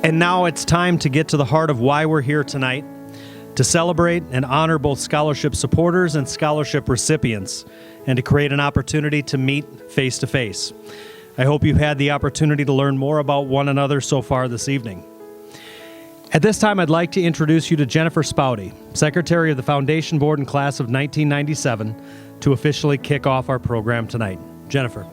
And now it's time to get to the heart of why we're here tonight, to celebrate and honor both scholarship supporters and scholarship recipients, and to create an opportunity to meet face-to-face. I hope you've had the opportunity to learn more about one another so far this evening. At this time, I'd like to introduce you to Jennifer Spaude, Secretary of the Foundation Board in Class of 1997, to officially kick off our program tonight. Jennifer.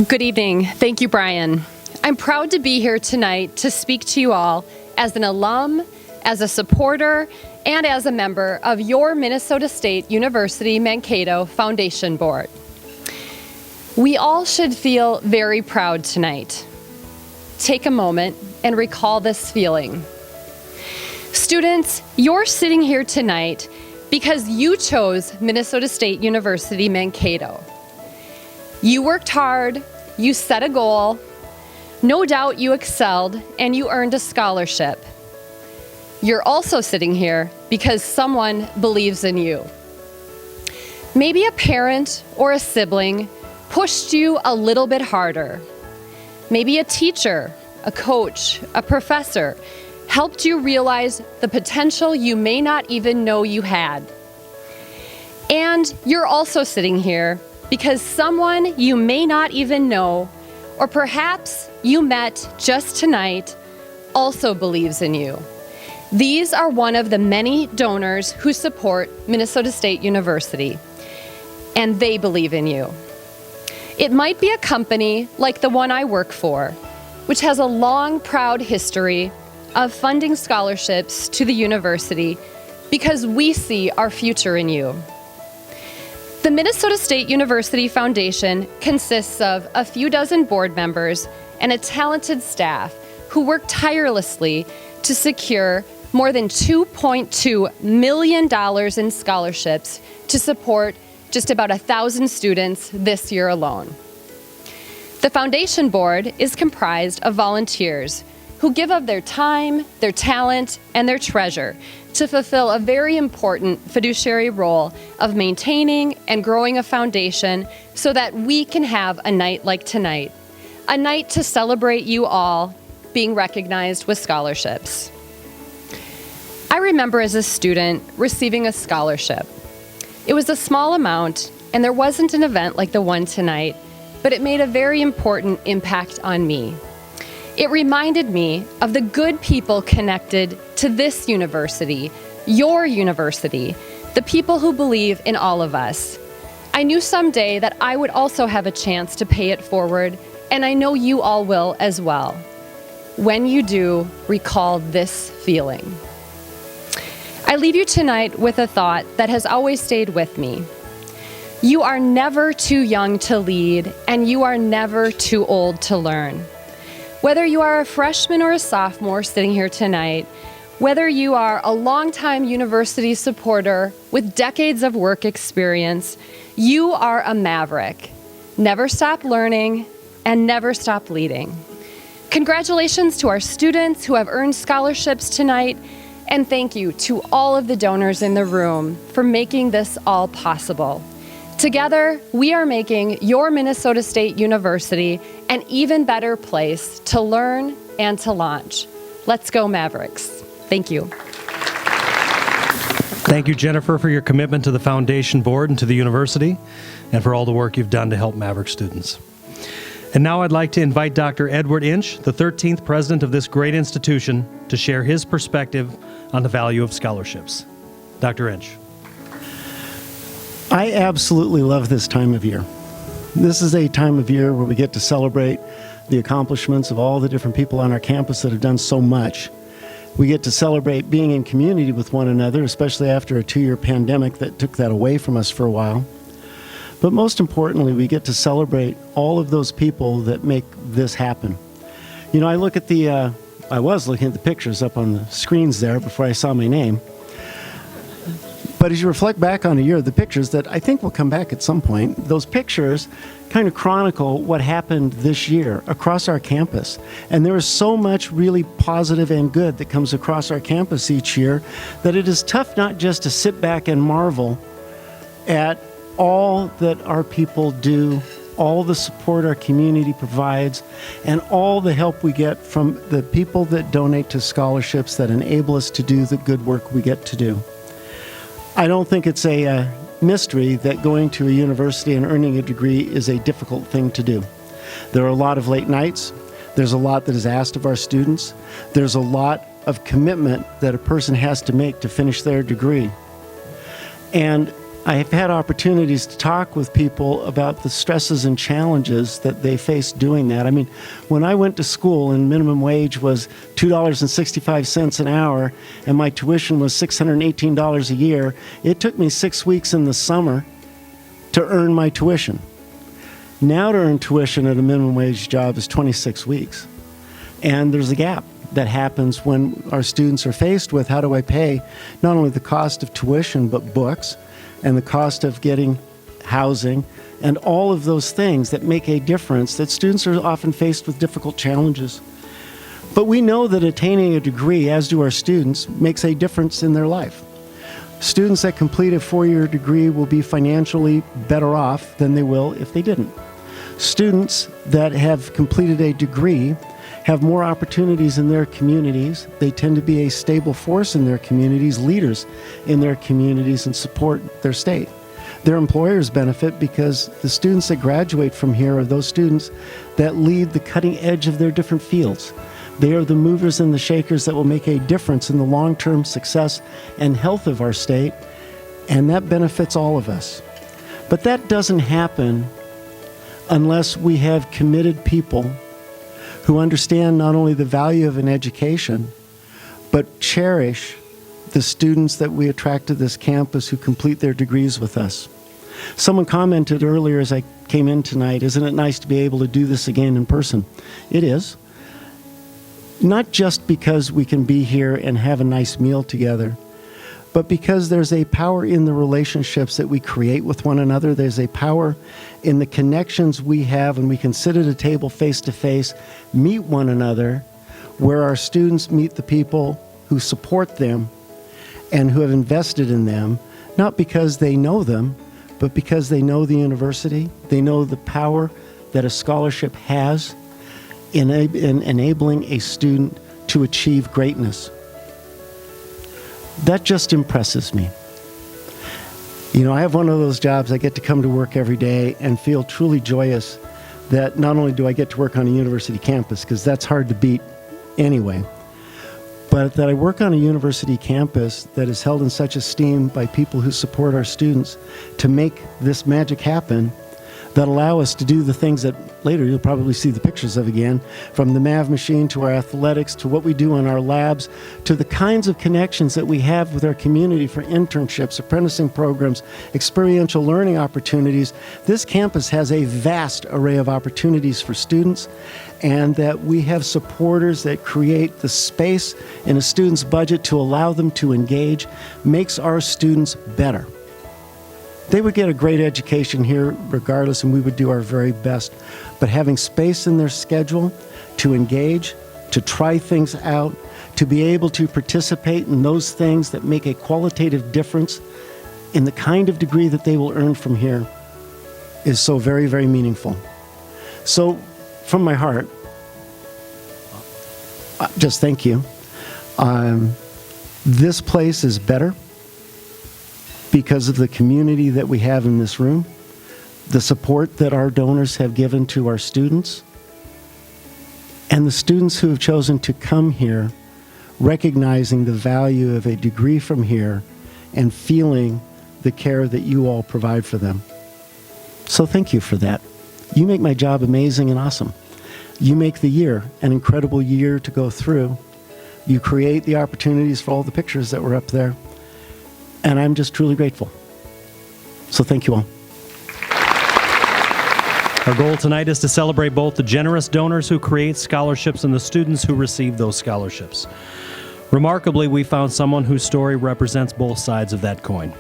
Good evening. Thank you, Brian. I'm proud to be here tonight to speak to you all as an alum, as a supporter, and as a member of your Minnesota State University Mankato Foundation Board. We all should feel very proud tonight. Take a moment and recall this feeling. Students, you're sitting here tonight because you chose Minnesota State University Mankato. You worked hard, you set a goal, no doubt you excelled, and you earned a scholarship. You're also sitting here because someone believes in you. Maybe a parent or a sibling pushed you a little bit harder. Maybe a teacher, a coach, a professor helped you realize the potential you may not even know you had. And you're also sitting here because someone you may not even know, or perhaps you met just tonight, also believes in you. These are one of the many donors who support Minnesota State University, and they believe in you. It might be a company like the one I work for, which has a long, proud history of funding scholarships to the university because we see our future in you. The Minnesota State University Foundation consists of a few dozen board members and a talented staff who work tirelessly to secure more than $2.2 million in scholarships to support just about 1,000 students this year alone. The Foundation Board is comprised of volunteers who give of their time, their talent, and their treasure to fulfill a very important fiduciary role of maintaining and growing a foundation so that we can have a night like tonight, a night to celebrate you all being recognized with scholarships. I remember as a student receiving a scholarship. It was a small amount, and there wasn't an event like the one tonight, but it made a very important impact on me. It reminded me of the good people connected to this university, your university, the people who believe in all of us. I knew someday that I would also have a chance to pay it forward, and I know you all will as well. When you do, recall this feeling. I leave you tonight with a thought that has always stayed with me. You are never too young to lead, and you are never too old to learn. Whether you are a freshman or a sophomore sitting here tonight, whether you are a longtime university supporter with decades of work experience, you are a maverick. Never stop learning and never stop leading. Congratulations to our students who have earned scholarships tonight, and thank you to all of the donors in the room for making this all possible. Together, we are making your Minnesota State University an even better place to learn and to launch. Let's go, Mavericks. Thank you. Thank you, Jennifer, for your commitment to the Foundation Board and to the university, and for all the work you've done to help Maverick students. And now I'd like to invite Dr. Edward Inch, the 13th president of this great institution, to share his perspective on the value of scholarships. Dr. Inch. I absolutely love this time of year. This is a time of year where we get to celebrate the accomplishments of all the different people on our campus that have done so much. We get to celebrate being in community with one another, especially after a 2-year pandemic that took that away from us for a while. But most importantly, we get to celebrate all of those people that make this happen. You know, I was looking at the pictures up on the screens there before I saw my name. But as you reflect back on a year, the pictures that I think will come back at some point, those pictures kind of chronicle what happened this year across our campus. And there is so much really positive and good that comes across our campus each year that it is tough not just to sit back and marvel at all that our people do all the support our community provides and all the help we get from the people that donate to scholarships that enable us to do the good work we get to do. I don't think it's a mystery that going to a university and earning a degree is a difficult thing to do. There are a lot of late nights. There's a lot that is asked of our students. There's a lot of commitment that a person has to make to finish their degree. And I have had opportunities to talk with people about the stresses and challenges that they face doing that. I mean, when I went to school and minimum wage was $2.65 an hour and my tuition was $618 a year, it took me 6 weeks in the summer to earn my tuition. Now to earn tuition at a minimum wage job is 26 weeks. And there's a gap that happens when our students are faced with how do I pay not only the cost of tuition but books and the cost of getting housing and all of those things that make a difference, that students are often faced with difficult challenges. But we know that attaining a degree, as do our students, makes a difference in their life. Students that complete a 4-year degree will be financially better off than they will if they didn't. Students that have completed a degree have more opportunities in their communities. They tend to be a stable force in their communities, leaders in their communities, and support their state. Their employers benefit because the students that graduate from here are those students that lead the cutting edge of their different fields. They are the movers and the shakers that will make a difference in the long-term success and health of our state, and that benefits all of us. But that doesn't happen unless we have committed people who understand not only the value of an education, but cherish the students that we attract to this campus who complete their degrees with us. Someone commented earlier as I came in tonight, isn't it nice to be able to do this again in person? It is. Not just because we can be here and have a nice meal together, but because there's a power in the relationships that we create with one another. There's a power in the connections we have when we can sit at a table face to face, meet one another, where our students meet the people who support them and who have invested in them, not because they know them, but because they know the university. They know the power that a scholarship has in enabling a student to achieve greatness. That just impresses me. You know, I have one of those jobs. I get to come to work every day and feel truly joyous that not only do I get to work on a university campus, because that's hard to beat anyway, but that I work on a university campus that is held in such esteem by people who support our students to make this magic happen, that allow us to do the things that later you'll probably see the pictures of again, from the MAV machine to our athletics, to what we do in our labs, to the kinds of connections that we have with our community for internships, apprenticing programs, experiential learning opportunities. This campus has a vast array of opportunities for students, and that we have supporters that create the space in a student's budget to allow them to engage, makes our students better. They would get a great education here regardless, and we would do our very best. But having space in their schedule to engage, to try things out, to be able to participate in those things that make a qualitative difference in the kind of degree that they will earn from here is so very, very meaningful. So, from my heart, just thank you. This place is better because of the community that we have in this room, the support that our donors have given to our students, and the students who have chosen to come here recognizing the value of a degree from here and feeling the care that you all provide for them. So thank you for that. You make my job amazing and awesome. You make the year an incredible year to go through. You create the opportunities for all the pictures that were up there. And I'm just truly grateful. So thank you all. Our goal tonight is to celebrate both the generous donors who create scholarships and the students who receive those scholarships. Remarkably, we found someone whose story represents both sides of that coin.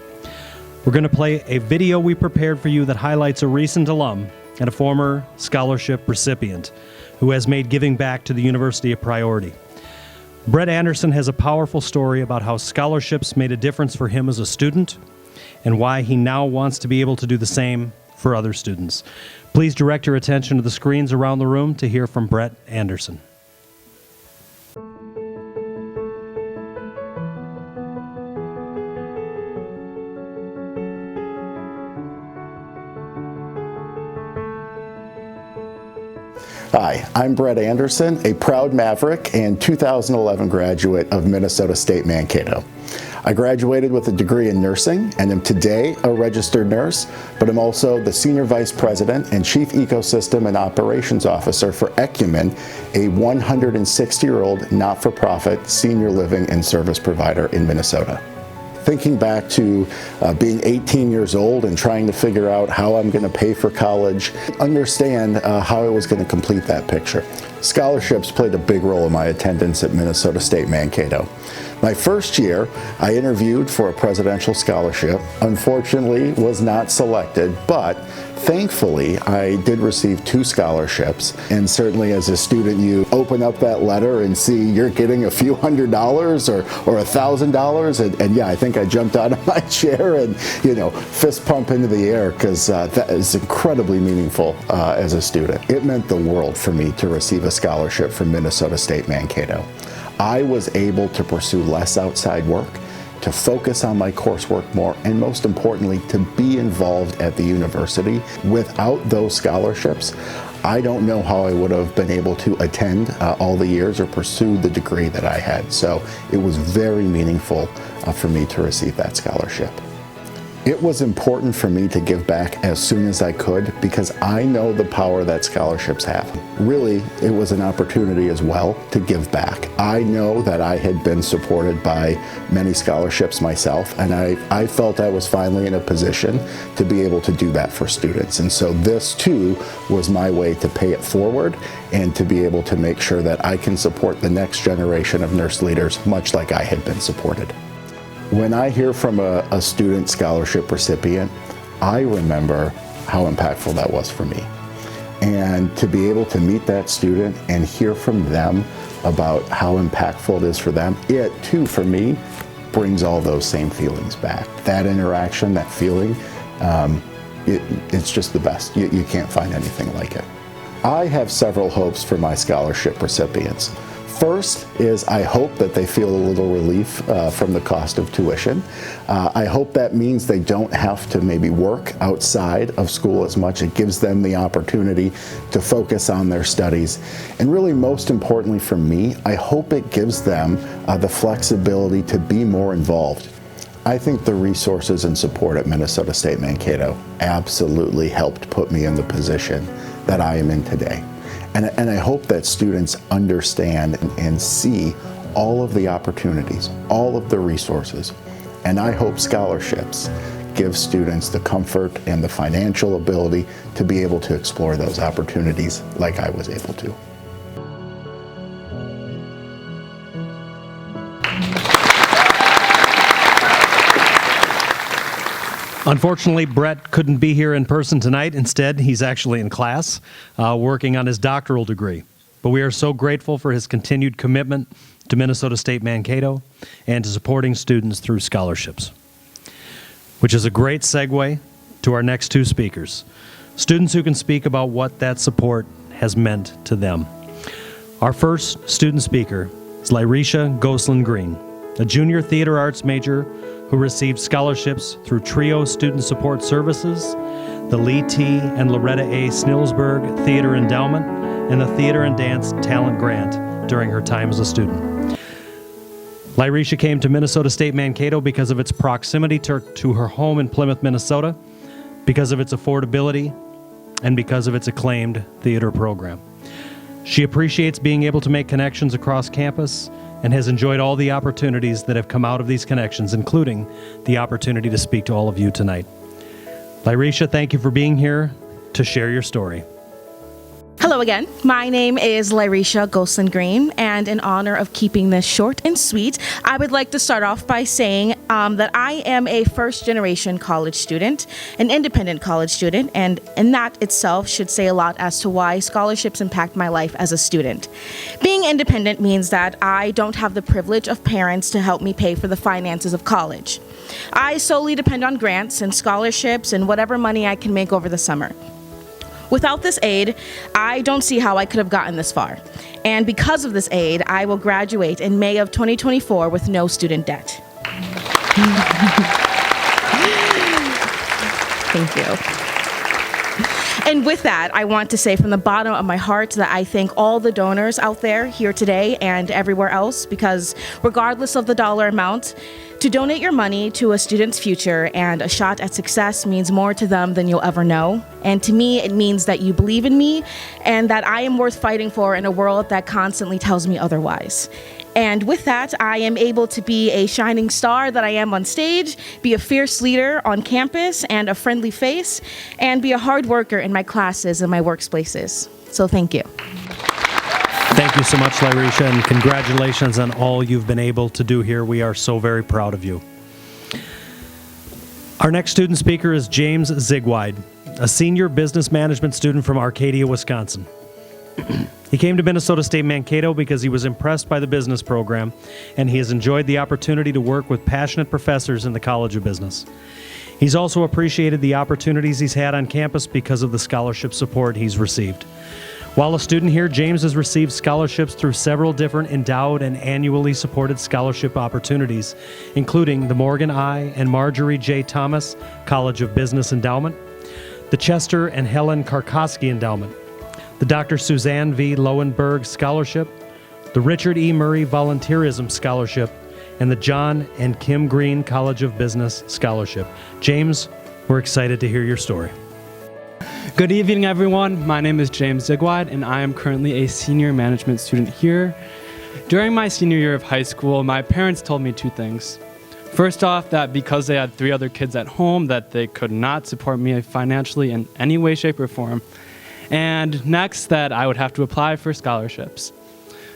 We're going to play a video we prepared for you that highlights a recent alum and a former scholarship recipient who has made giving back to the university a priority. Brett Anderson has a powerful story about how scholarships made a difference for him as a student and why he now wants to be able to do the same for other students. Please direct your attention to the screens around the room to hear from Brett Anderson. Hi, I'm Brett Anderson, a proud Maverick and 2011 graduate of Minnesota State Mankato. I graduated with a degree in nursing and am today a registered nurse, but I'm also the Senior Vice President and Chief Ecosystem and Operations Officer for Ecumen, a 160-year-old not-for-profit senior living and service provider in Minnesota. Thinking back to being 18 years old and trying to figure out how I'm going to pay for college, understand how I was going to complete that picture. Scholarships played a big role in my attendance at Minnesota State Mankato. My first year, I interviewed for a presidential scholarship. Unfortunately, was not selected, but thankfully, I did receive 2 scholarships. And certainly as a student, you open up that letter and see you're getting a few $100s or $1,000. And yeah, I think I jumped out of my chair and, fist pump into the air, because that is incredibly meaningful as a student. It meant the world for me to receive a scholarship from Minnesota State Mankato. I was able to pursue less outside work, to focus on my coursework more, and most importantly, to be involved at the university. Without those scholarships, I don't know how I would have been able to attend all the years or pursue the degree that I had. So it was very meaningful for me to receive that scholarship. It was important for me to give back as soon as I could, because I know the power that scholarships have. Really, it was an opportunity as well to give back. I know that I had been supported by many scholarships myself, and I felt I was finally in a position to be able to do that for students. And so this too was my way to pay it forward and to be able to make sure that I can support the next generation of nurse leaders, much like I had been supported. When I hear from a student scholarship recipient, I remember how impactful that was for me. And to be able to meet that student and hear from them about how impactful it is for them, it too, for me, brings all those same feelings back. That interaction, that feeling, it's just the best. You can't find anything like it. I have several hopes for my scholarship recipients. First is I hope that they feel a little relief from the cost of tuition. I hope that means they don't have to maybe work outside of school as much. It gives them the opportunity to focus on their studies. And really, most importantly for me, I hope it gives them the flexibility to be more involved. I think the resources and support at Minnesota State Mankato absolutely helped put me in the position that I am in today. And I hope that students understand and see all of the opportunities, all of the resources. And I hope scholarships give students the comfort and the financial ability to be able to explore those opportunities like I was able to. Unfortunately, Brett couldn't be here in person tonight. Instead, he's actually in class working on his doctoral degree. But we are so grateful for his continued commitment to Minnesota State Mankato and to supporting students through scholarships. Which is a great segue to our next 2 speakers, students who can speak about what that support has meant to them. Our first student speaker is Lyreshia Ghoston-Green, a junior theater arts major who received scholarships through TRIO Student Support Services, the Lee T. and Loretta A. Snillsburg Theater Endowment, and the Theater and Dance Talent Grant during her time as a student. Lyreshia came to Minnesota State Mankato because of its proximity to her home in Plymouth, Minnesota, because of its affordability, and because of its acclaimed theater program. She appreciates being able to make connections across campus and has enjoyed all the opportunities that have come out of these connections, including the opportunity to speak to all of you tonight. Lyreshia, thank you for being here to share your story. Hello again. My name is Lyreshia Ghoston-Green, and in honor of keeping this short and sweet, I would like to start off by saying that I am a first-generation college student, an independent college student, and that itself should say a lot as to why scholarships impact my life as a student. Being independent means that I don't have the privilege of parents to help me pay for the finances of college. I solely depend on grants and scholarships and whatever money I can make over the summer. Without this aid, I don't see how I could have gotten this far. And because of this aid, I will graduate in May of 2024 with no student debt. Thank you. And with that, I want to say from the bottom of my heart that I thank all the donors out there here today and everywhere else, because regardless of the dollar amount, to donate your money to a student's future and a shot at success means more to them than you'll ever know. And to me, it means that you believe in me and that I am worth fighting for in a world that constantly tells me otherwise. And with that, I am able to be a shining star that I am on stage, be a fierce leader on campus and a friendly face, and be a hard worker in my classes and my workplaces. So thank you. Thank you so much, Lyreshia, and congratulations on all you've been able to do here. We are so very proud of you. Our next student speaker is James Ziegweid, a senior business management student from Arcadia, Wisconsin. He came to Minnesota State Mankato because he was impressed by the business program, and he has enjoyed the opportunity to work with passionate professors in the College of Business. He's also appreciated the opportunities he's had on campus because of the scholarship support he's received. While a student here, James has received scholarships through several different endowed and annually supported scholarship opportunities, including the Morgan I. and Marjorie J. Thomas College of Business Endowment, the Chester and Helen Karkoski Endowment, the Dr. Suzanne V. Lowenberg Scholarship, the Richard E. Murray Volunteerism Scholarship, and the John and Kim Green College of Business Scholarship. James, we're excited to hear your story. Good evening, everyone. My name is James Ziegweid, and I am currently a senior management student here. During my senior year of high school, my parents told me two things. First off, that because they had 3 other kids at home, that they could not support me financially in any way, shape, or form. And next, that I would have to apply for scholarships.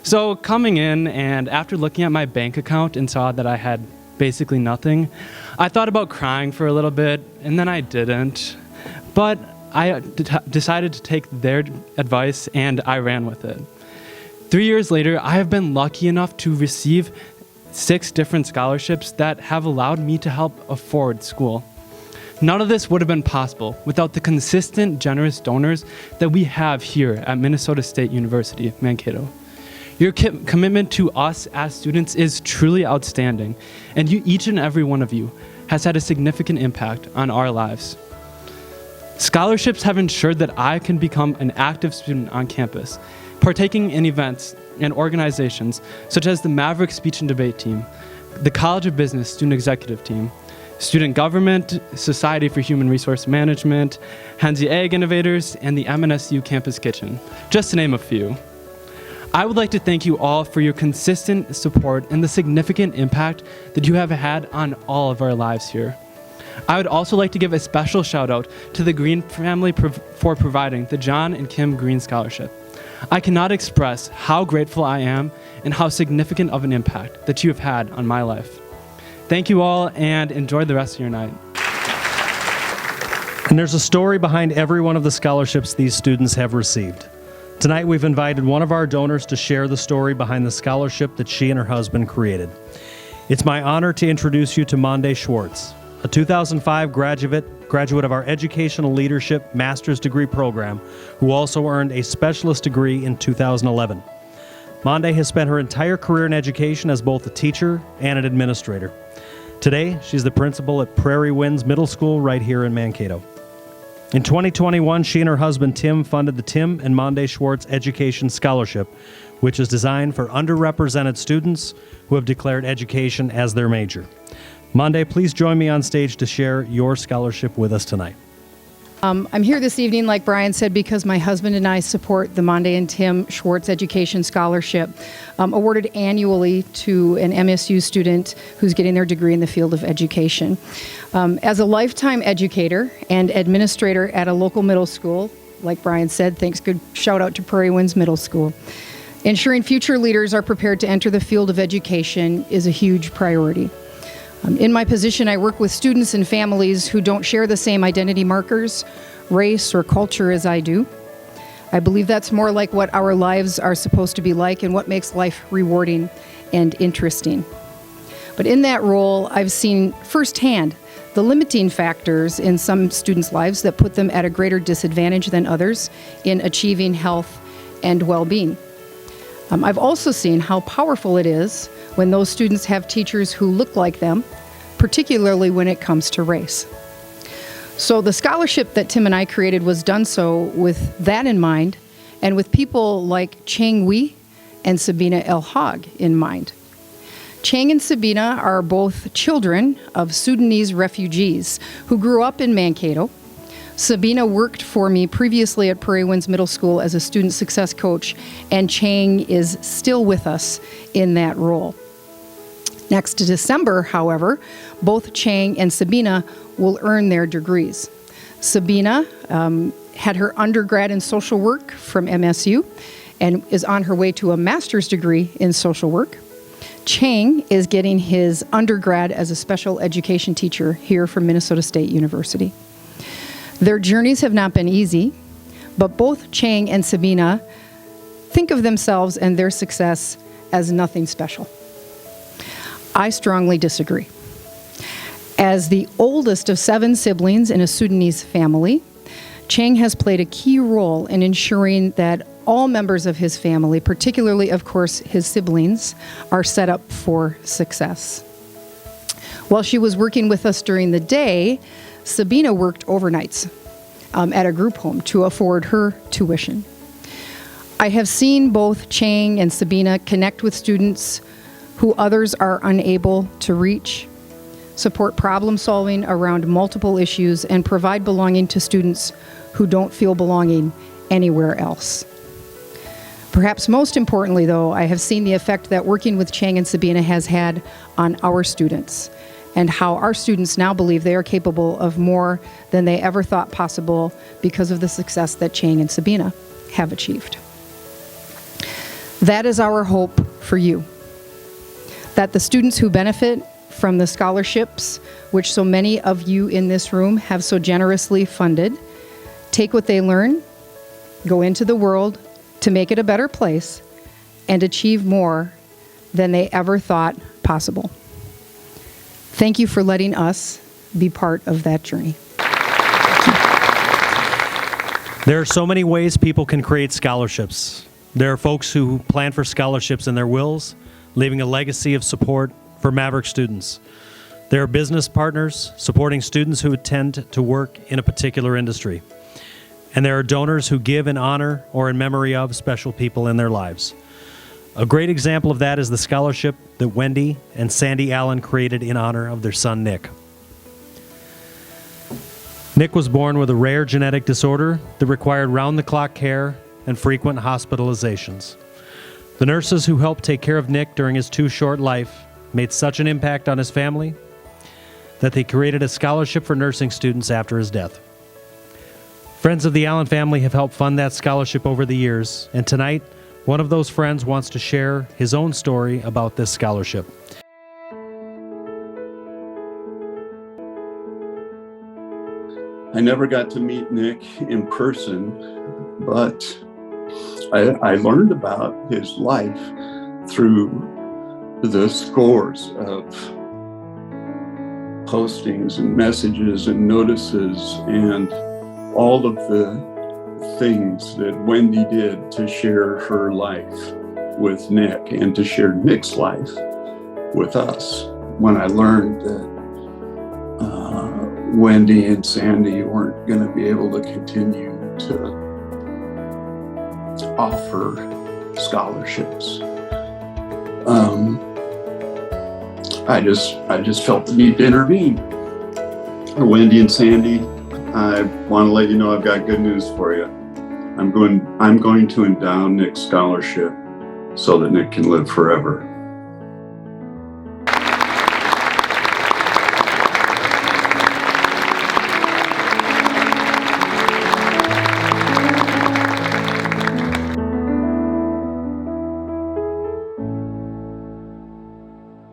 So coming in, and after looking at my bank account and saw that I had basically nothing, I thought about crying for a little bit, and then I didn't. But I decided to take their advice, and I ran with it. 3 years later, I have been lucky enough to receive 6 different scholarships that have allowed me to help afford school. None of this would have been possible without the consistent, generous donors that we have here at Minnesota State University, Mankato. Your commitment to us as students is truly outstanding, and each and every one of you has had a significant impact on our lives. Scholarships have ensured that I can become an active student on campus, partaking in events and organizations such as the Maverick Speech and Debate Team, the College of Business Student Executive Team, Student Government, Society for Human Resource Management, Hensie Egg Innovators, and the MNSU Campus Kitchen, just to name a few. I would like to thank you all for your consistent support and the significant impact that you have had on all of our lives here. I would also like to give a special shout out to the Green family for providing the John and Kim Green Scholarship. I cannot express how grateful I am and how significant of an impact that you have had on my life. Thank you all, and enjoy the rest of your night. And there's a story behind every one of the scholarships these students have received. Tonight we've invited one of our donors to share the story behind the scholarship that she and her husband created. It's my honor to introduce you to Monde Schwartz, a 2005 graduate of our Educational Leadership Master's Degree program, who also earned a specialist degree in 2011. Monde has spent her entire career in education as both a teacher and an administrator. Today, she's the principal at Prairie Winds Middle School right here in Mankato. In 2021, she and her husband Tim funded the Tim and Monde Schwartz Education Scholarship, which is designed for underrepresented students who have declared education as their major. Monde, please join me on stage to share your scholarship with us tonight. I'm here this evening, like Brian said, because my husband and I support the Monde and Tim Schwartz Education Scholarship, awarded annually to an MSU student who's getting their degree in the field of education. As a lifetime educator and administrator at a local middle school, like Brian said, good shout out to Prairie Winds Middle School. Ensuring future leaders are prepared to enter the field of education is a huge priority. In my position, I work with students and families who don't share the same identity markers, race, or culture as I do. I believe that's more like what our lives are supposed to be like and what makes life rewarding and interesting. But in that role, I've seen firsthand the limiting factors in some students' lives that put them at a greater disadvantage than others in achieving health and well-being. I've also seen how powerful it is when those students have teachers who look like them, particularly when it comes to race. So the scholarship that Tim and I created was done so with that in mind, and with people like Chang Wei and Sabina El Hag in mind. Chang and Sabina are both children of Sudanese refugees who grew up in Mankato. Sabina worked for me previously at Prairie Winds Middle School as a student success coach, and Chang is still with us in that role. Next December, however, both Chang and Sabina will earn their degrees. Sabina had her undergrad in social work from MSU and is on her way to a master's degree in social work. Chang is getting his undergrad as a special education teacher here from Minnesota State University. Their journeys have not been easy, but both Chang and Sabina think of themselves and their success as nothing special. I strongly disagree. As the oldest of 7 siblings in a Sudanese family, Chang has played a key role in ensuring that all members of his family, particularly, of course, his siblings, are set up for success. While she was working with us during the day, Sabina worked overnights at a group home to afford her tuition. I have seen both Chang and Sabina connect with students who others are unable to reach, support problem solving around multiple issues, and provide belonging to students who don't feel belonging anywhere else. Perhaps most importantly, though, I have seen the effect that working with Chang and Sabina has had on our students, and how our students now believe they are capable of more than they ever thought possible because of the success that Chang and Sabina have achieved. That is our hope for you, that the students who benefit from the scholarships, which so many of you in this room have so generously funded, take what they learn, go into the world to make it a better place, and achieve more than they ever thought possible. Thank you for letting us be part of that journey. There are so many ways people can create scholarships. There are folks who plan for scholarships in their wills, leaving a legacy of support for Maverick students. There are business partners supporting students who intend to work in a particular industry. And there are donors who give in honor or in memory of special people in their lives. A great example of that is the scholarship that Wendy and Sandy Allen created in honor of their son, Nick. Nick was born with a rare genetic disorder that required round-the-clock care and frequent hospitalizations. The nurses who helped take care of Nick during his too short life made such an impact on his family that they created a scholarship for nursing students after his death. Friends of the Allen family have helped fund that scholarship over the years, and tonight, one of those friends wants to share his own story about this scholarship. I never got to meet Nick in person, but I learned about his life through the scores of postings and messages and notices and all of the things that Wendy did to share her life with Nick and to share Nick's life with us. When I learned that Wendy and Sandy weren't going to be able to continue to offer scholarships, I just felt the need to intervene. Wendy and Sandy, I want to let you know I've got good news for you. I'm going to endow Nick's scholarship so that Nick can live forever.